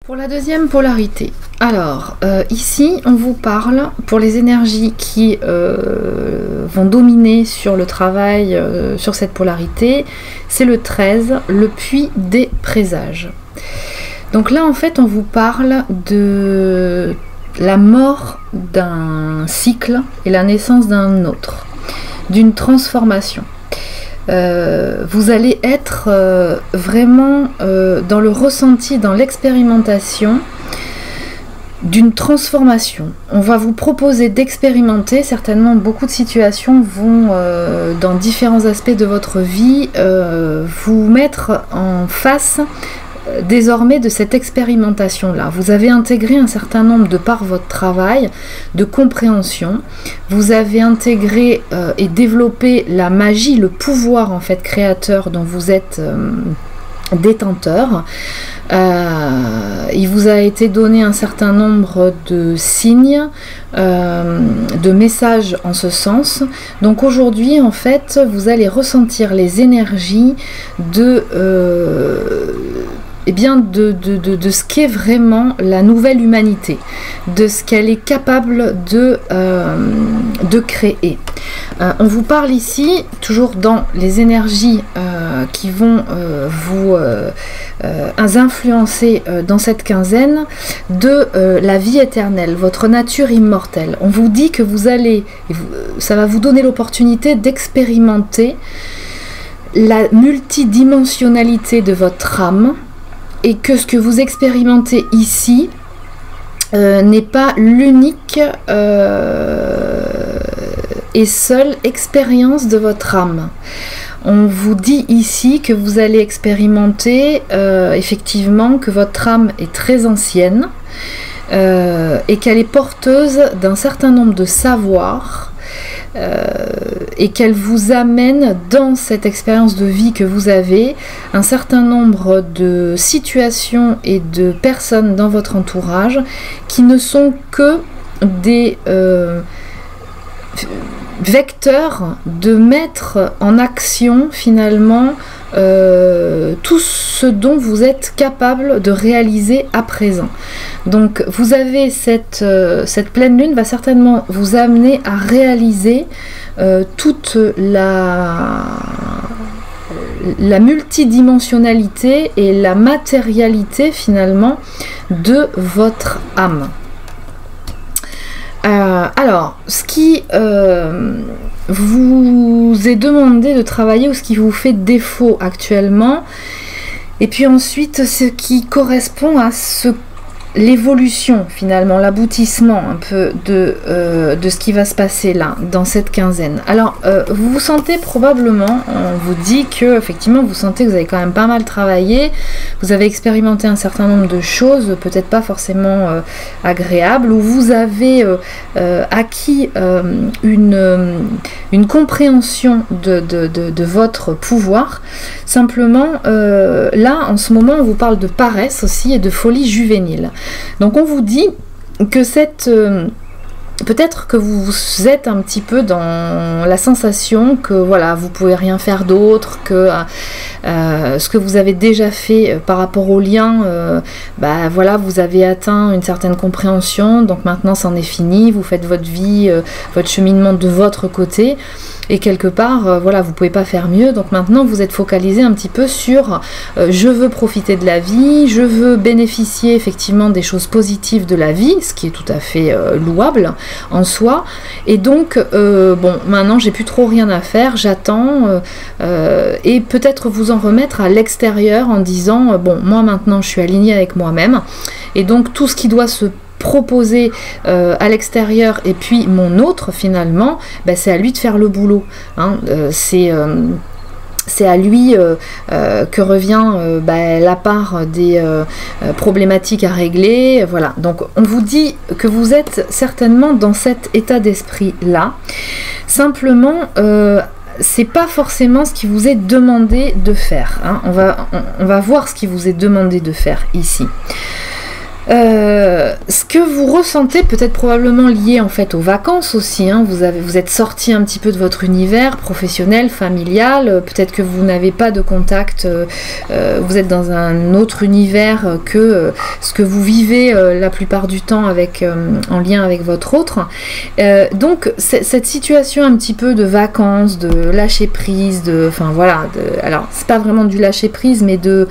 Pour la deuxième polarité, alors ici on vous parle pour les énergies qui vont dominer sur le travail, sur cette polarité, c'est le 13, le puits des présages. Donc là en fait on vous parle de la mort d'un cycle et la naissance d'un autre, d'une transformation. Vous allez être vraiment dans le ressenti, dans l'expérimentation d'une transformation. On va vous proposer d'expérimenter, certainement beaucoup de situations vont dans différents aspects de votre vie vous mettre en face désormais de cette expérimentation-là. Vous avez intégré un certain nombre de par votre travail de compréhension. Vous avez intégré et développé la magie, le pouvoir en fait créateur dont vous êtes détenteur. Il vous a été donné un certain nombre de signes, de messages en ce sens. Donc aujourd'hui en fait vous allez ressentir les énergies de de ce qu'est vraiment la nouvelle humanité, de ce qu'elle est capable de créer. On vous parle ici, toujours dans les énergies qui vont vous influencer dans cette quinzaine, de la vie éternelle, votre nature immortelle. On vous dit que vous allez, ça va vous donner l'opportunité d'expérimenter la multidimensionnalité de votre âme, et que ce que vous expérimentez ici n'est pas l'unique et seule expérience de votre âme. On vous dit ici que vous allez expérimenter effectivement que votre âme est très ancienne et qu'elle est porteuse d'un certain nombre de savoirs et qu'elle vous amène dans cette expérience de vie que vous avez un certain nombre de situations et de personnes dans votre entourage qui ne sont que des vecteurs de mettre en action finalement tout ce dont vous êtes capable de réaliser à présent. Donc vous avez cette pleine lune va certainement vous amener à réaliser toute la multidimensionnalité et la matérialité finalement de votre âme. Alors, ce qui vous est demandé de travailler ou ce qui vous fait défaut actuellement, et puis ensuite ce qui correspond à l'évolution finalement, l'aboutissement un peu de ce qui va se passer là, dans cette quinzaine. Alors, vous vous sentez probablement, on vous dit que effectivement vous sentez que vous avez quand même pas mal travaillé, vous avez expérimenté un certain nombre de choses, peut-être pas forcément agréables, ou vous avez acquis une compréhension de votre pouvoir. Simplement, là, en ce moment, on vous parle de paresse aussi et de folie juvénile. Donc on vous dit que peut-être que vous êtes un petit peu dans la sensation que voilà, vous pouvez rien faire d'autre, que ce que vous avez déjà fait par rapport au lien, voilà, vous avez atteint une certaine compréhension, donc maintenant c'en est fini, vous faites votre vie, votre cheminement de votre côté. Et quelque part, voilà, vous pouvez pas faire mieux. Donc maintenant, vous êtes focalisé un petit peu sur je veux profiter de la vie, je veux bénéficier effectivement des choses positives de la vie, ce qui est tout à fait louable en soi. Et donc, bon, maintenant, j'ai plus trop rien à faire, j'attends. Et peut-être vous en remettre à l'extérieur en disant, bon, moi maintenant, je suis alignée avec moi-même. Et donc, tout ce qui doit se proposer à l'extérieur et puis mon autre finalement, c'est à lui de faire le boulot, hein. C'est à lui que revient la part des problématiques à régler. Voilà, donc on vous dit que vous êtes certainement dans cet état d'esprit là, simplement c'est pas forcément ce qui vous est demandé de faire, hein. On va voir ce qui vous est demandé de faire ici. Ce que vous ressentez, peut-être probablement lié en fait aux vacances aussi, hein. Vous êtes sorti un petit peu de votre univers professionnel, familial, peut-être que vous n'avez pas de contact, vous êtes dans un autre univers que ce que vous vivez la plupart du temps avec, en lien avec votre autre. Donc cette situation un petit peu de vacances, de lâcher prise, enfin voilà, alors c'est pas vraiment du lâcher prise, mais de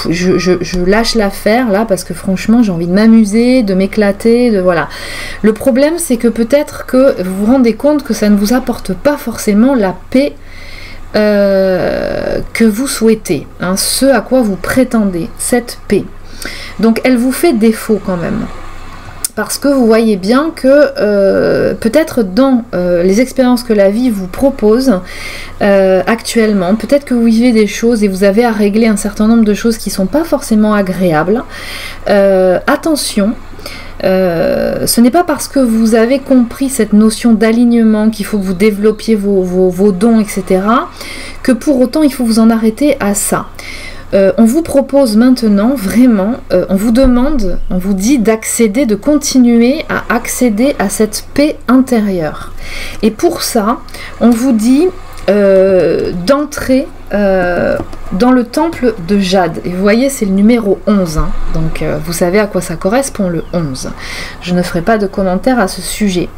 je lâche l'affaire là parce que franchement j'ai envie de m'amuser, de m'éclater, voilà. Le problème c'est que peut-être que vous vous rendez compte que ça ne vous apporte pas forcément la paix que vous souhaitez, hein, ce à quoi vous prétendez, cette paix. Donc elle vous fait défaut quand même. Parce que vous voyez bien que peut-être dans les expériences que la vie vous propose actuellement, peut-être que vous vivez des choses et vous avez à régler un certain nombre de choses qui ne sont pas forcément agréables. Attention, ce n'est pas parce que vous avez compris cette notion d'alignement qu'il faut que vous développiez vos dons, etc., que pour autant il faut vous en arrêter à ça. On vous propose maintenant vraiment, on vous demande, on vous dit d'accéder, de continuer à accéder à cette paix intérieure. Et pour ça, on vous dit d'entrer dans le temple de Jade. Et vous voyez, c'est le numéro 11. Hein. Donc vous savez à quoi ça correspond, le 11. Je ne ferai pas de commentaires à ce sujet.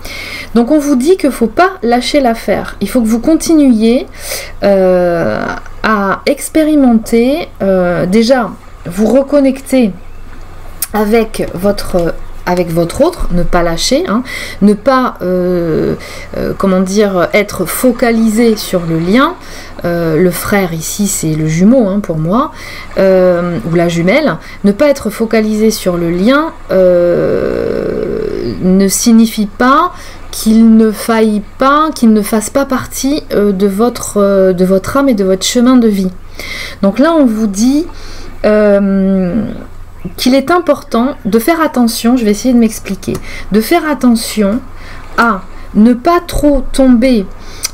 Donc on vous dit qu'il ne faut pas lâcher l'affaire. Il faut que vous continuiez à expérimenter, déjà vous reconnecter avec votre autre, ne pas lâcher, hein, ne pas comment dire, être focalisé sur le lien. Le frère ici c'est le jumeau, hein, pour moi, ou la jumelle. Ne pas être focalisé sur le lien ne signifie pas qu'il ne faille pas, qu'il ne fasse pas partie de votre âme et de votre chemin de vie. Donc là on vous dit qu'il est important de faire attention, je vais essayer de m'expliquer, de faire attention à ne pas trop tomber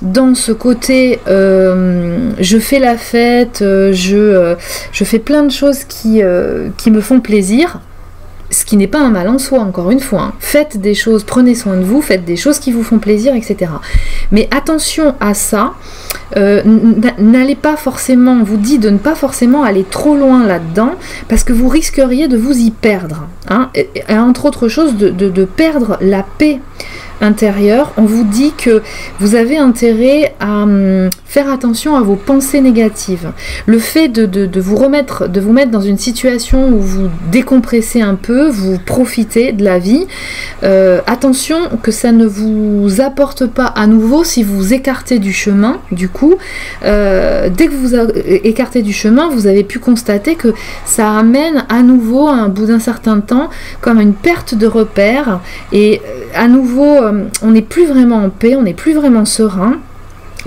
dans ce côté je fais la fête, je fais plein de choses qui me font plaisir, ce qui n'est pas un mal en soi, encore une fois, hein. Faites des choses, prenez soin de vous, faites des choses qui vous font plaisir, etc. Mais attention à ça, n'allez pas forcément, on vous dit de ne pas forcément aller trop loin là-dedans, parce que vous risqueriez de vous y perdre, hein, et entre autres choses, de perdre la paix intérieure. On vous dit que vous avez intérêt à faire attention à vos pensées négatives. Le fait de vous mettre dans une situation où vous décompressez un peu, vous profitez de la vie, attention que ça ne vous apporte pas à nouveau si vous vous écartez du chemin. Du coup, dès que vous vous écartez du chemin, vous avez pu constater que ça amène à nouveau, à un bout d'un certain temps, comme une perte de repères, et à nouveau on n'est plus vraiment en paix, on n'est plus vraiment serein.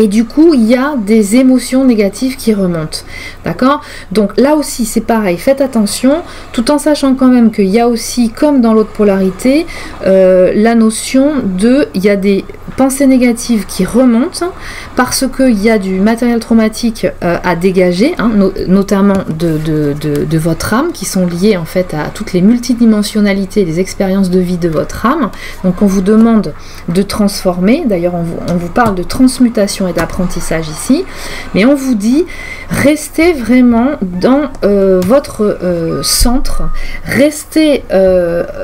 Et du coup, il y a des émotions négatives qui remontent. D'accord? Donc là aussi, c'est pareil. Faites attention, tout en sachant quand même qu'il y a aussi, comme dans l'autre polarité, la notion de... Il y a des pensées négatives qui remontent parce qu'il y a du matériel traumatique à dégager, hein, notamment de votre âme, qui sont liées en fait à toutes les multidimensionnalités, les expériences de vie de votre âme. Donc on vous demande de transformer. D'ailleurs, on vous parle de transmutation et d'apprentissage ici, mais on vous dit restez vraiment dans votre centre, restez,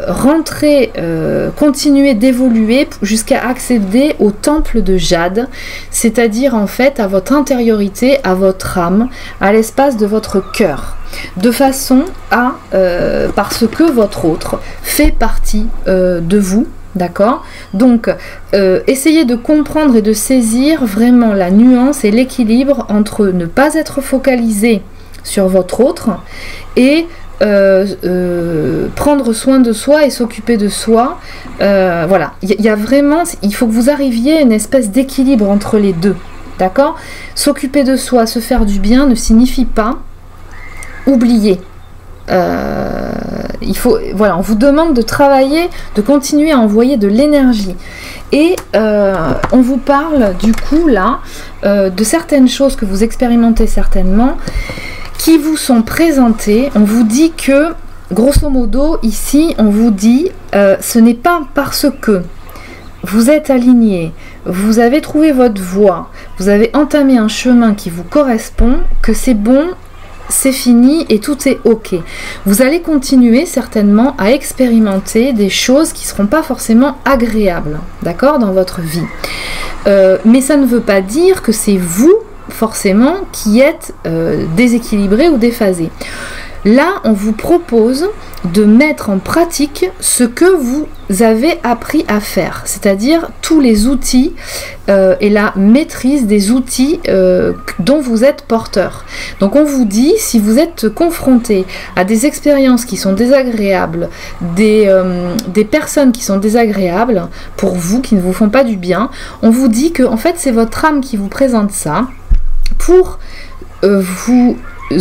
rentrez, continuez d'évoluer jusqu'à accéder au temple de Jade, c'est-à-dire en fait à votre intériorité, à votre âme, à l'espace de votre cœur, de façon à, parce que votre autre fait partie de vous. D'accord? Donc, essayez de comprendre et de saisir vraiment la nuance et l'équilibre entre ne pas être focalisé sur votre autre et prendre soin de soi et s'occuper de soi. Voilà, il y a vraiment, il faut que vous arriviez à une espèce d'équilibre entre les deux. D'accord? S'occuper de soi, se faire du bien ne signifie pas oublier. Il faut, voilà, on vous demande de travailler, de continuer à envoyer de l'énergie. Et on vous parle du coup là de certaines choses que vous expérimentez certainement, qui vous sont présentées. On vous dit que grosso modo, ici, on vous dit, ce n'est pas parce que vous êtes aligné, vous avez trouvé votre voie, vous avez entamé un chemin qui vous correspond, que c'est bon, c'est fini et tout est ok. Vous allez continuer certainement à expérimenter des choses qui ne seront pas forcément agréables, d'accord, dans votre vie. Mais ça ne veut pas dire que c'est vous, forcément, qui êtes déséquilibré ou déphasé. Là, on vous propose de mettre en pratique ce que vous avez appris à faire, c'est-à-dire tous les outils et la maîtrise des outils dont vous êtes porteur. Donc on vous dit, si vous êtes confronté à des expériences qui sont désagréables, des personnes qui sont désagréables pour vous, qui ne vous font pas du bien, on vous dit que en fait c'est votre âme qui vous présente ça pour vous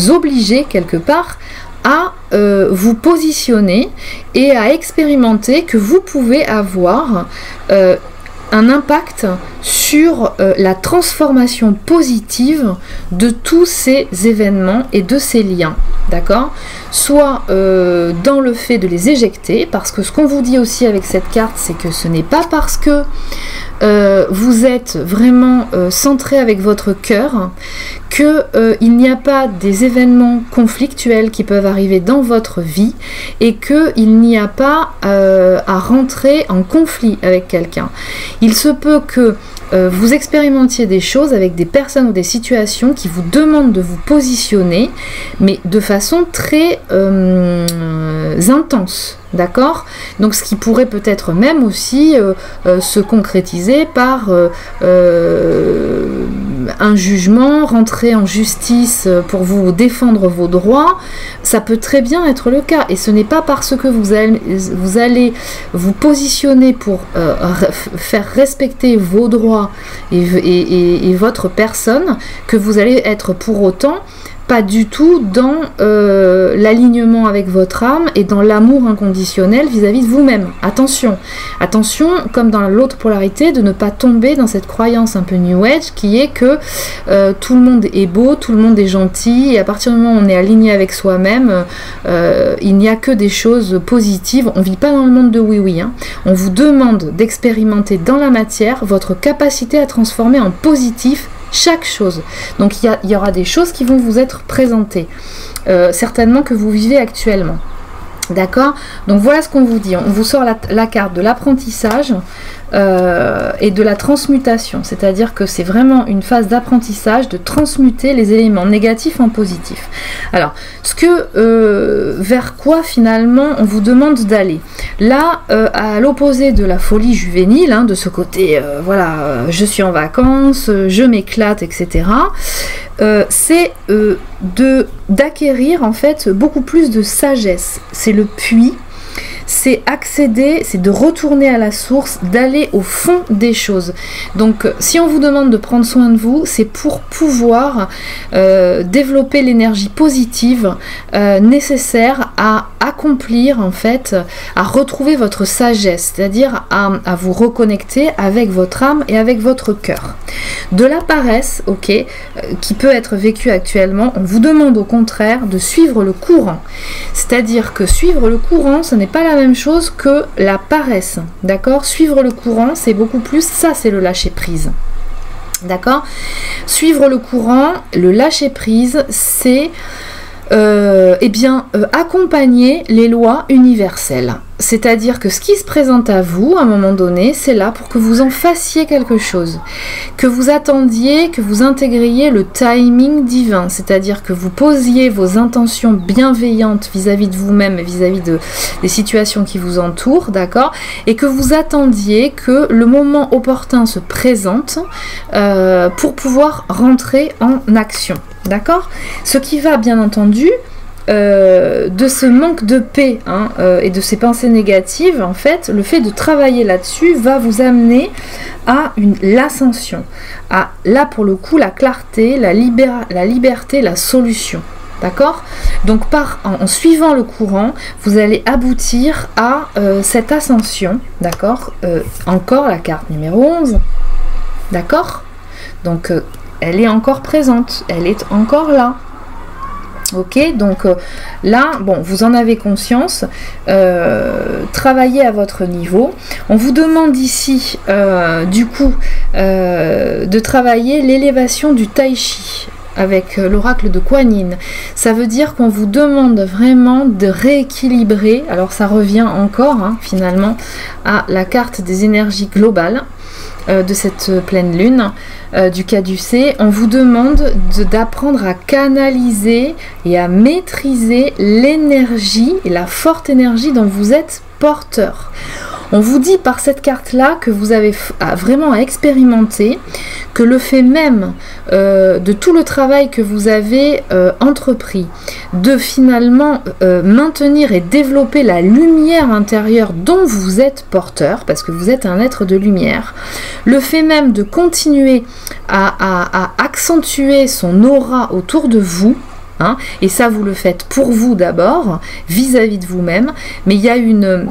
obliger quelque part à vous positionner et à expérimenter que vous pouvez avoir un impact sur la transformation positive de tous ces événements et de ces liens, d'accord? Soit dans le fait de les éjecter, parce que ce qu'on vous dit aussi avec cette carte, c'est que ce n'est pas parce que vous êtes vraiment centré avec votre cœur qu'il n'y a pas des événements conflictuels qui peuvent arriver dans votre vie et qu'il n'y a pas à rentrer en conflit avec quelqu'un. Il se peut que vous expérimentiez des choses avec des personnes ou des situations qui vous demandent de vous positionner, mais de façon très intense. D'accord? Donc ce qui pourrait peut-être même aussi se concrétiser par un jugement, rentrer en justice pour vous défendre vos droits, ça peut très bien être le cas. Et ce n'est pas parce que vous allez vous positionner pour faire respecter vos droits et votre personne que vous allez être pour autant pas du tout dans l'alignement avec votre âme et dans l'amour inconditionnel vis-à-vis de vous-même. Attention, attention, comme dans l'autre polarité, de ne pas tomber dans cette croyance un peu New Age qui est que tout le monde est beau, tout le monde est gentil, et à partir du moment où on est aligné avec soi-même, il n'y a que des choses positives. On ne vit pas dans le monde de oui-oui, hein. On vous demande d'expérimenter dans la matière votre capacité à transformer en positif chaque chose. Donc il y aura des choses qui vont vous être présentées, certainement que vous vivez actuellement. D'accord? Donc voilà ce qu'on vous dit. On vous sort la carte de l'apprentissage et de la transmutation. C'est-à-dire que c'est vraiment une phase d'apprentissage, de transmuter les éléments négatifs en positifs. Alors, vers quoi finalement on vous demande d'aller? Là, à l'opposé de la folie juvénile, hein, de ce côté, voilà, je suis en vacances, je m'éclate, etc. C'est d'acquérir en fait beaucoup plus de sagesse. C'est le puits, c'est accéder, c'est de retourner à la source, d'aller au fond des choses. Donc si on vous demande de prendre soin de vous, c'est pour pouvoir développer l'énergie positive nécessaire à accomplir en fait, à retrouver votre sagesse, c'est-à-dire à vous reconnecter avec votre âme et avec votre cœur. De la paresse, ok, qui peut être vécue actuellement, on vous demande au contraire de suivre le courant. C'est-à-dire que suivre le courant, ce n'est pas la même chose que la paresse, d'accord? Suivre le courant, c'est beaucoup plus, ça c'est le lâcher prise. D'accord? Suivre le courant, le lâcher prise, c'est accompagner les lois universelles. C'est-à-dire que ce qui se présente à vous, à un moment donné, c'est là pour que vous en fassiez quelque chose. Que vous attendiez, que vous intégriez le timing divin. C'est-à-dire que vous posiez vos intentions bienveillantes vis-à-vis de vous-même et vis-à-vis des situations qui vous entourent, d'accord? Et que vous attendiez que le moment opportun se présente pour pouvoir rentrer en action. D'accord? Ce qui va, bien entendu, de ce manque de paix hein, et de ces pensées négatives, en fait, le fait de travailler là-dessus va vous amener à l'ascension, à, là pour le coup, la clarté, la liberté, la solution. D'accord? Donc en suivant le courant, vous allez aboutir à cette ascension. D'accord? Encore la carte numéro 11. D'accord? Donc elle est encore présente, elle est encore là. Ok, donc là, bon, vous en avez conscience, travaillez à votre niveau. On vous demande ici, du coup, de travailler l'élévation du tai chi avec l'oracle de Kuan Yin. Ça veut dire qu'on vous demande vraiment de rééquilibrer, alors ça revient encore, hein, finalement, à la carte des énergies globales de cette pleine lune, du caducée. On vous demande d'apprendre à canaliser et à maîtriser l'énergie et la forte énergie dont vous êtes porteur. On vous dit par cette carte-là que vous avez vraiment à expérimenter, que le fait même de tout le travail que vous avez entrepris, de finalement maintenir et développer la lumière intérieure dont vous êtes porteur, parce que vous êtes un être de lumière, le fait même de continuer à accentuer son aura autour de vous, hein, et ça vous le faites pour vous d'abord, vis-à-vis de vous-même, mais il y a une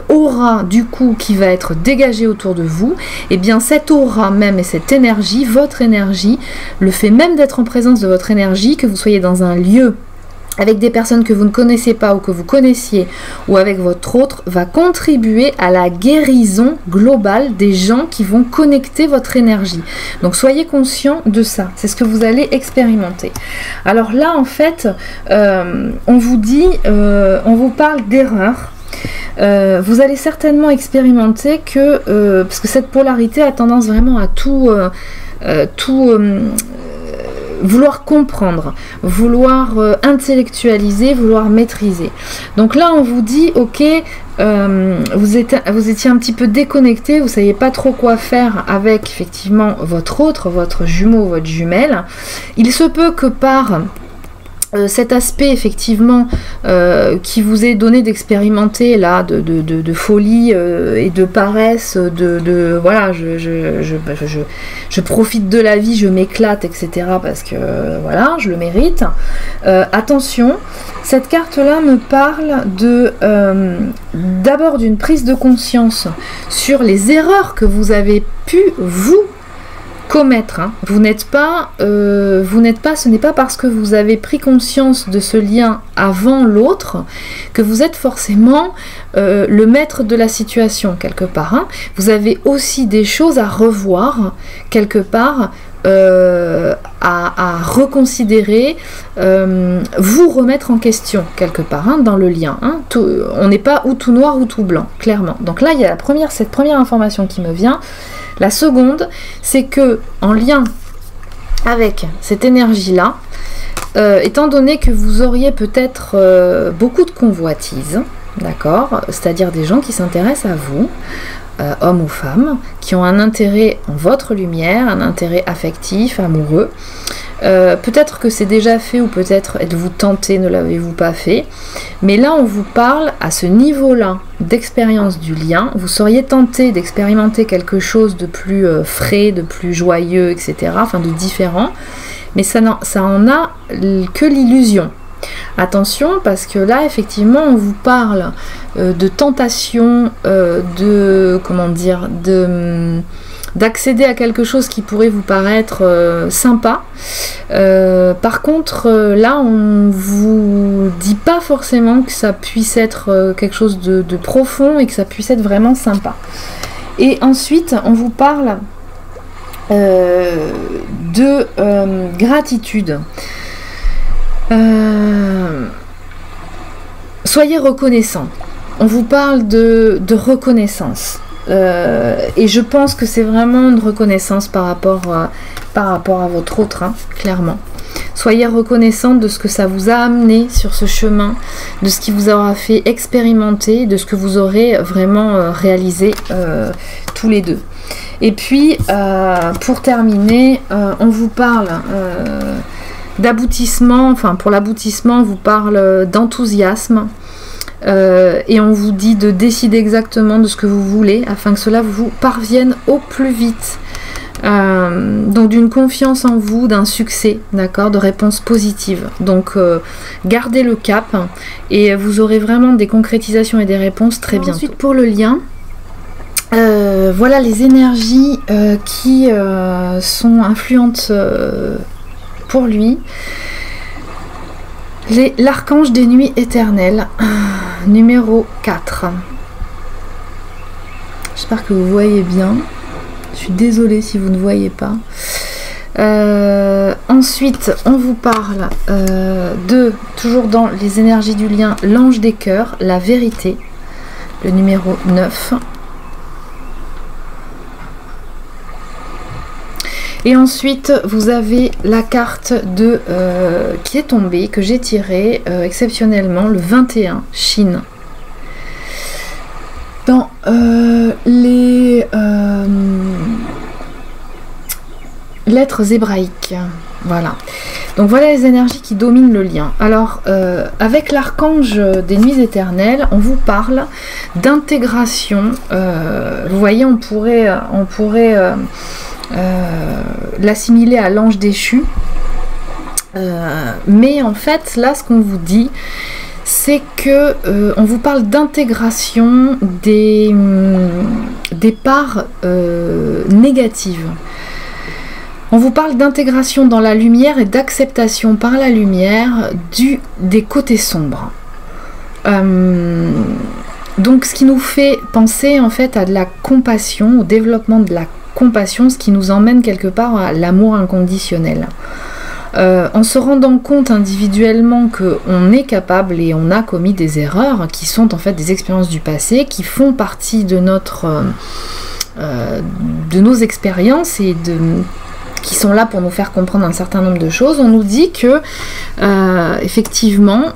aura du coup qui va être dégagée autour de vous, et bien cette aura même et cette énergie, votre énergie, le fait même d'être en présence de votre énergie, que vous soyez dans un lieu avec des personnes que vous ne connaissez pas ou que vous connaissiez, ou avec votre autre, va contribuer à la guérison globale des gens qui vont connecter votre énergie. Donc soyez conscient de ça, c'est ce que vous allez expérimenter. Alors là en fait, on vous dit, on vous parle d'erreurs. Vous allez certainement expérimenter que, parce que cette polarité a tendance vraiment à vouloir comprendre, vouloir intellectualiser, vouloir maîtriser. Donc là, on vous dit, ok, vous étiez un petit peu déconnecté, vous ne saviez pas trop quoi faire avec effectivement votre autre, votre jumeau, votre jumelle. Il se peut que par cet aspect effectivement qui vous est donné d'expérimenter là de folie et de paresse, voilà, je profite de la vie, je m'éclate, etc. parce que voilà, je le mérite. Attention, cette carte là me parle d'abord d'une prise de conscience sur les erreurs que vous avez pu vous commettre, hein. Vous n'êtes pas, ce n'est pas parce que vous avez pris conscience de ce lien avant l'autre que vous êtes forcément le maître de la situation quelque part, hein. Vous avez aussi des choses à revoir quelque part, à reconsidérer, vous remettre en question quelque part, hein, dans le lien, hein. On n'est pas ou tout noir ou tout blanc, clairement. Donc là il y a cette première information qui me vient. La seconde, c'est que en lien avec cette énergie-là, étant donné que vous auriez peut-être beaucoup de convoitises, d'accord, c'est-à-dire des gens qui s'intéressent à vous, hommes ou femmes, qui ont un intérêt en votre lumière, un intérêt affectif, amoureux. Peut-être que c'est déjà fait ou peut-être êtes-vous tenté, ne l'avez-vous pas fait. Mais là, on vous parle à ce niveau-là d'expérience du lien. Vous seriez tenté d'expérimenter quelque chose de plus frais, de plus joyeux, etc. Enfin, de différent. Mais ça en a que l'illusion. Attention, parce que là, effectivement, on vous parle de tentation, d'accéder à quelque chose qui pourrait vous paraître sympa. Par contre, là, on vous dit pas forcément que ça puisse être quelque chose de profond et que ça puisse être vraiment sympa. Et ensuite, on vous parle de gratitude. Soyez reconnaissant. On vous parle de reconnaissance. Et je pense que c'est vraiment une reconnaissance par rapport à votre autre, hein, clairement. Soyez reconnaissant de ce que ça vous a amené sur ce chemin, de ce qui vous aura fait expérimenter, de ce que vous aurez vraiment réalisé tous les deux. Et puis, pour terminer, on vous parle d'aboutissement, enfin pour l'aboutissement, on vous parle d'enthousiasme. Et on vous dit de décider exactement de ce que vous voulez afin que cela vous parvienne au plus vite. Donc d'une confiance en vous, d'un succès, d'accord, de réponses positives. Donc gardez le cap et vous aurez vraiment des concrétisations et des réponses très bientôt. Ensuite pour le lien, voilà les énergies qui sont influentes pour lui. L'archange des nuits éternelles, numéro 4. J'espère que vous voyez bien. Je suis désolée si vous ne voyez pas. Ensuite, on vous parle toujours dans les énergies du lien, l'ange des cœurs, la vérité, le numéro 9. Et ensuite, vous avez la carte qui est tombée, que j'ai tirée exceptionnellement, le 21, Chine. Dans les lettres hébraïques. Voilà. Donc voilà les énergies qui dominent le lien. Alors, avec l'archange des nuits éternelles, on vous parle d'intégration. Vous voyez, on pourrait l'assimiler à l'ange déchu, mais en fait là ce qu'on vous dit, c'est que on vous parle d'intégration des parts négatives. On vous parle d'intégration dans la lumière et d'acceptation par la lumière des côtés sombres. Donc ce qui nous fait penser en fait à de la compassion, au développement de la compassion, ce qui nous emmène quelque part à l'amour inconditionnel. En se rendant compte individuellement qu'on est capable et on a commis des erreurs qui sont en fait des expériences du passé, qui font partie de nos expériences et qui sont là pour nous faire comprendre un certain nombre de choses. On nous dit que effectivement,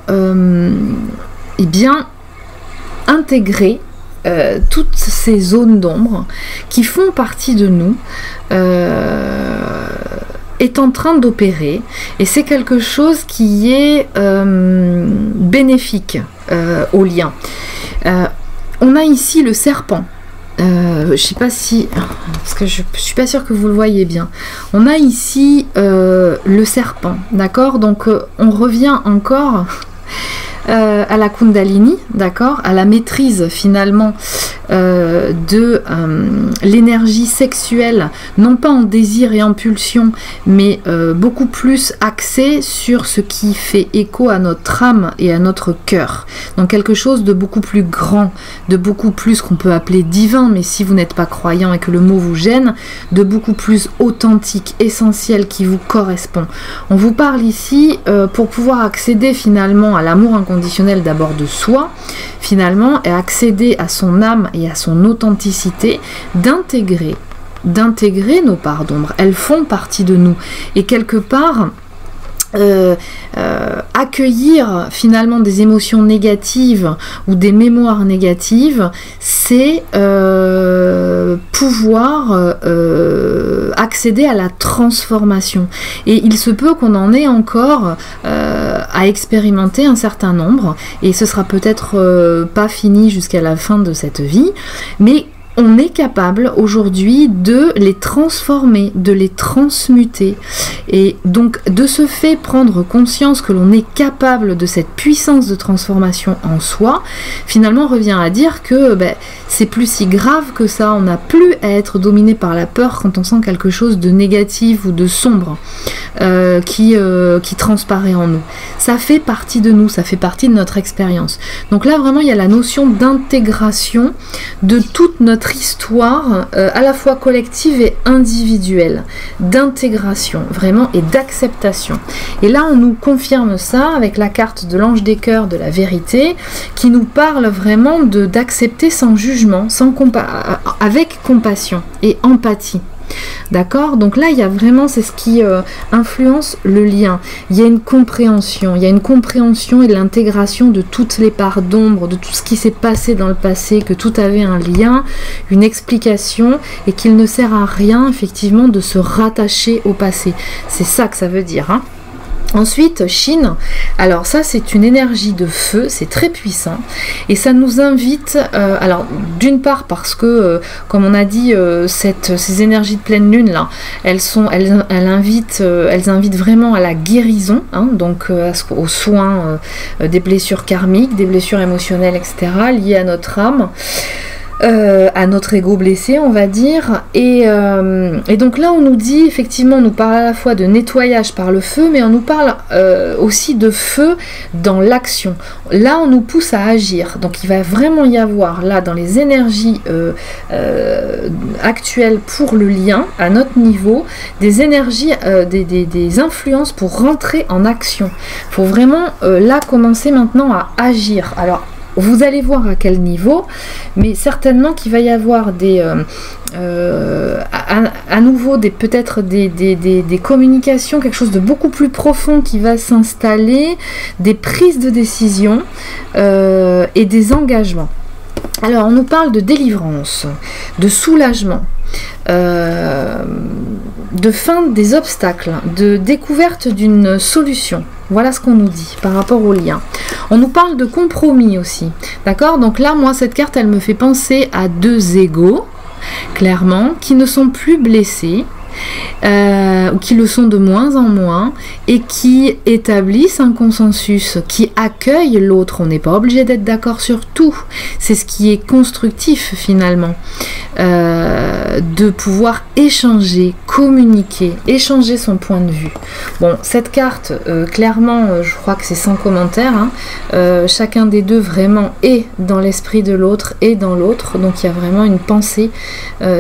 eh bien, intégrer toutes ces zones d'ombre qui font partie de nous est en train d'opérer, et c'est quelque chose qui est bénéfique au lien. On a ici le serpent. Je sais pas si, parce que je suis pas sûre que vous le voyez bien. On a ici le serpent, d'accord. Donc on revient encore à la Kundalini, d'accord, à la maîtrise finalement de l'énergie sexuelle, non pas en désir et en pulsion, mais beaucoup plus axée sur ce qui fait écho à notre âme et à notre cœur. Donc quelque chose de beaucoup plus grand, de beaucoup plus qu'on peut appeler divin, mais si vous n'êtes pas croyant et que le mot vous gêne, de beaucoup plus authentique, essentiel, qui vous correspond. On vous parle ici pour pouvoir accéder finalement à l'amour inconditionnel d'abord de soi, finalement, et accéder à son âme et à son authenticité, d'intégrer nos parts d'ombre. Elles font partie de nous. Et quelque part, accueillir finalement des émotions négatives ou des mémoires négatives, c'est pouvoir accéder à la transformation. Et il se peut qu'on en ait encore à expérimenter un certain nombre, et ce sera peut-être pas fini jusqu'à la fin de cette vie, mais on est capable aujourd'hui de les transformer, de les transmuter. Et donc de ce fait, prendre conscience que l'on est capable de cette puissance de transformation en soi, finalement revient à dire que c'est plus si grave que ça. On n'a plus à être dominé par la peur quand on sent quelque chose de négatif ou de sombre qui transparaît en nous. Ça fait partie de nous, ça fait partie de notre expérience. Donc là vraiment il y a la notion d'intégration de toute notre histoire, à la fois collective et individuelle, d'intégration vraiment et d'acceptation. Et là on nous confirme ça avec la carte de l'ange des cœurs de la vérité, qui nous parle vraiment d'accepter sans jugement, avec compassion et empathie. D'accord, donc là il y a vraiment, c'est ce qui influence le lien. Il y a une compréhension, et l'intégration de toutes les parts d'ombre, de tout ce qui s'est passé dans le passé, que tout avait un lien, une explication, et qu'il ne sert à rien effectivement de se rattacher au passé. C'est ça que ça veut dire, hein. Ensuite, Chine, alors ça c'est une énergie de feu, c'est très puissant, et ça nous invite, alors d'une part parce que, comme on a dit, ces énergies de pleine lune là, elles invitent vraiment à la guérison, hein, donc aux soins des blessures karmiques, des blessures émotionnelles, etc., liées à notre âme. à notre ego blessé, on va dire. Et donc là, on nous dit, effectivement, on nous parle à la fois de nettoyage par le feu, mais on nous parle aussi de feu dans l'action. Là, on nous pousse à agir. Donc il va vraiment y avoir, là, dans les énergies actuelles pour le lien, à notre niveau, des énergies, des influences pour rentrer en action. Il faut vraiment, là, commencer maintenant à agir. Alors, vous allez voir à quel niveau, mais certainement qu'il va y avoir à nouveau peut-être des communications, quelque chose de beaucoup plus profond qui va s'installer, des prises de décision et des engagements. Alors on nous parle de délivrance, de soulagement, de fin des obstacles, de découverte d'une solution. Voilà ce qu'on nous dit par rapport au lien. On nous parle de compromis aussi, d'accord? Donc là, moi, cette carte, elle me fait penser à deux égaux, clairement, qui ne sont plus blessés, ou qui le sont de moins en moins, et qui établissent un consensus, qui accueillent l'autre. On n'est pas obligé d'être d'accord sur tout. C'est ce qui est constructif finalement, de pouvoir échanger, communiquer, échanger son point de vue. Bon, cette carte, clairement, je crois que c'est sans commentaire, hein. Chacun des deux vraiment est dans l'esprit de l'autre et dans l'autre, donc il y a vraiment une pensée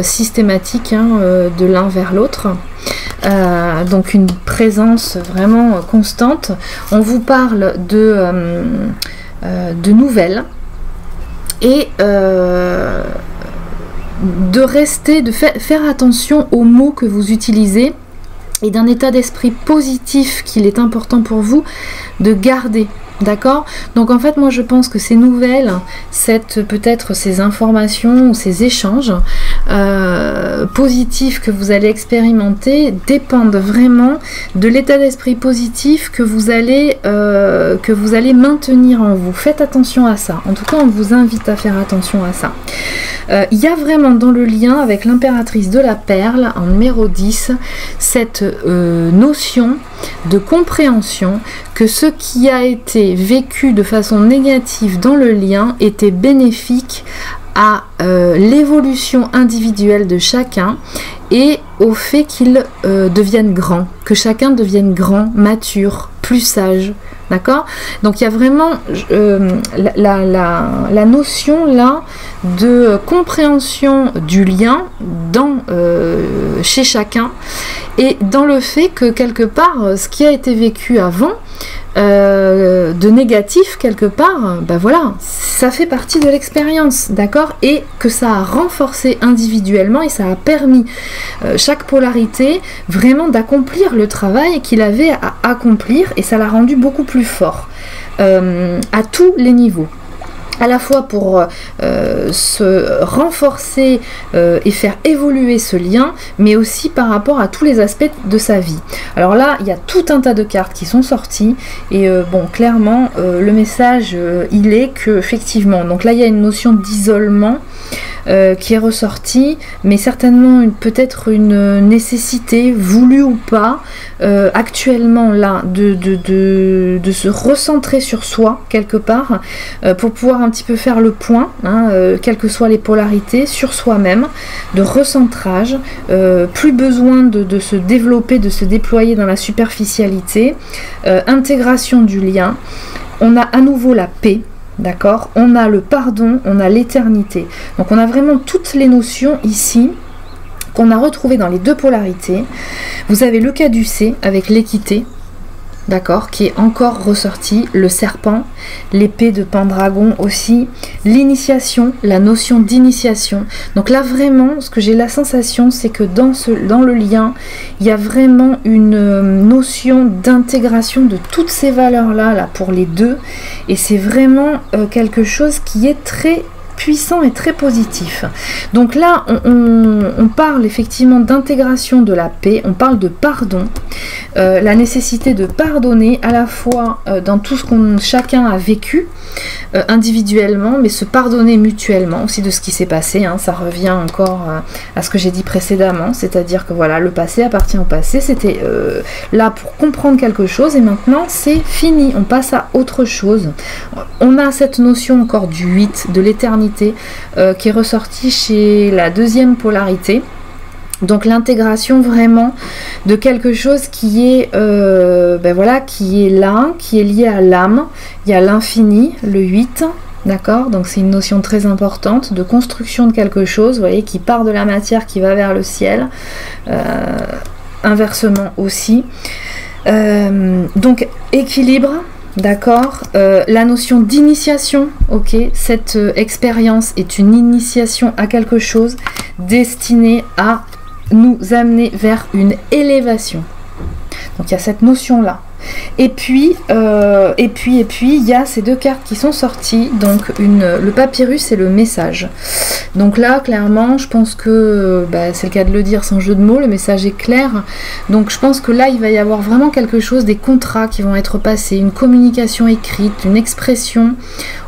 systématique, hein, de l'un vers l'autre. Donc une présence vraiment constante. On vous parle de nouvelles et de rester, de faire attention aux mots que vous utilisez et d'un état d'esprit positif qu'il est important pour vous de garder. D'accord? Donc en fait, moi je pense que ces nouvelles, peut-être ces informations ou ces échanges positifs que vous allez expérimenter dépendent vraiment de l'état d'esprit positif que vous allez maintenir en vous. Faites attention à ça. En tout cas, on vous invite à faire attention à ça. Il y a vraiment dans le lien avec l'impératrice de la perle, en numéro 10, cette notion de compréhension que ce qui a été vécu de façon négative dans le lien était bénéfique à l'évolution individuelle de chacun et au fait qu'il devienne grand, que chacun devienne grand, mature, plus sage. D'accord? Donc il y a vraiment la notion là de compréhension du lien chez chacun, et dans le fait que quelque part ce qui a été vécu avant de négatif quelque part, ben voilà, ça fait partie de l'expérience, d'accord, et que ça a renforcé individuellement et ça a permis chaque polarité vraiment d'accomplir le travail qu'il avait à accomplir, et ça l'a rendu beaucoup plus fort à tous les niveaux. À la fois pour se renforcer et faire évoluer ce lien, mais aussi par rapport à tous les aspects de sa vie. Alors là, il y a tout un tas de cartes qui sont sorties, et bon, clairement, le message, il est que, effectivement, donc là, il y a une notion d'isolement qui est ressortie, mais certainement peut-être une nécessité, voulue ou pas, actuellement là, de se recentrer sur soi, quelque part, pour pouvoir un petit peu faire le point, hein, quelles que soient les polarités, sur soi-même, de recentrage, plus besoin de se développer, de se déployer dans la superficialité, intégration du lien. On a à nouveau la paix. D'accord? On a le pardon, on a l'éternité. Donc on a vraiment toutes les notions ici qu'on a retrouvées dans les deux polarités. Vous avez le caducée avec l'équité, d'accord, qui est encore ressorti, le serpent, l'épée de Pendragon aussi, l'initiation, la notion d'initiation. Donc là vraiment, ce que j'ai la sensation, c'est que dans le lien, il y a vraiment une notion d'intégration de toutes ces valeurs-là là, pour les deux, et c'est vraiment quelque chose qui est très puissant et très positif. Donc là, on parle effectivement d'intégration de la paix, on parle de pardon, la nécessité de pardonner à la fois dans tout ce qu'on chacun a vécu individuellement, mais se pardonner mutuellement aussi de ce qui s'est passé, hein. Ça revient encore à ce que j'ai dit précédemment, c'est-à-dire que voilà, le passé appartient au passé, c'était là pour comprendre quelque chose et maintenant c'est fini, on passe à autre chose. On a cette notion encore du 8, de l'éternité, qui est ressortie chez la deuxième polarité. Donc l'intégration vraiment de quelque chose qui est, voilà, qui est là, qui est lié à l'âme. Il y a l'infini, le 8, d'accord? Donc c'est une notion très importante de construction de quelque chose, vous voyez, qui part de la matière, qui va vers le ciel. Inversement aussi. Donc équilibre. D'accord, la notion d'initiation, ok, cette expérience est une initiation à quelque chose destinée à nous amener vers une élévation. Donc il y a cette notion-là. Et puis, il y a ces deux cartes qui sont sorties, donc le papyrus et le message. Donc là, clairement, je pense que, c'est le cas de le dire sans jeu de mots, le message est clair. Donc je pense que là, il va y avoir vraiment quelque chose, des contrats qui vont être passés, une communication écrite, une expression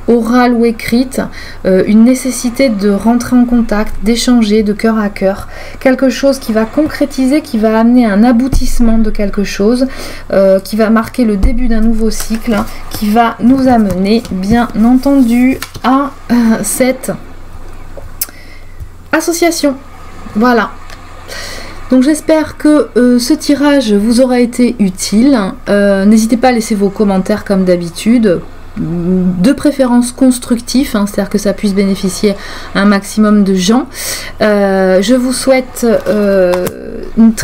orale ou écrite, une nécessité de rentrer en contact, d'échanger de cœur à cœur, quelque chose qui va concrétiser, qui va amener un aboutissement de quelque chose, qui va marquer le début d'un nouveau cycle, qui va nous amener bien entendu à cette association. Voilà. Donc j'espère que ce tirage vous aura été utile. N'hésitez pas à laisser vos commentaires comme d'habitude, de préférence constructif, hein, c'est-à-dire que ça puisse bénéficier à un maximum de gens. Je vous souhaite une très